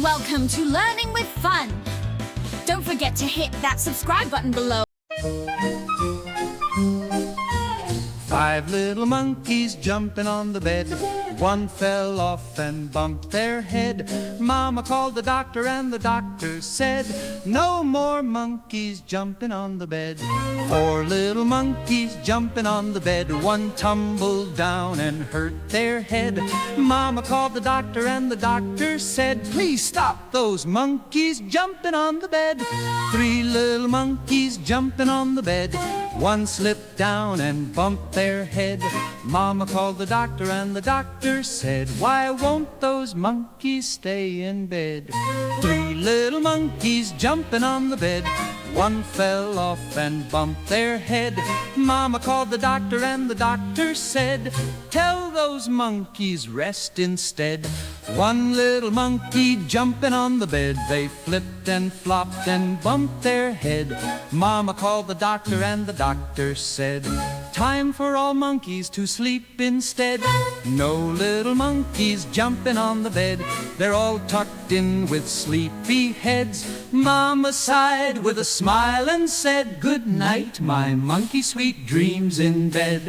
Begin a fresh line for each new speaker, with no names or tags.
Welcome to Learning with Fun. Don't forget to hit that subscribe button below.
5 little monkeys jumping on the bed. One fell off and bumped their head. Mama called the doctor and the doctor said, no more monkeys jumping on the bed. 4 little monkeys jumping on the bed. One tumbled down and hurt their head. Mama called the doctor and the doctor said, please stop those monkeys jumping on the bed. 3 little monkeys jumping on the bed. One slipped down and bumped their head. Mama called the doctor and the doctor said, why won't those monkeys stay in bed? 3 little monkeys jumping on the bed. One fell off and bumped their head. Mama called the doctor and the doctor said, tell those monkeys rest instead. 1 little monkey jumping on the bed. They flipped and flopped and bumped their head. Mama called the doctor and the doctor said, time for all monkeys to sleep instead. No little monkeys jumping on the bed. They're all tucked in with sleepy heads. Mama sighed with a smile and said, good night, my monkey, sweet dreams in bed.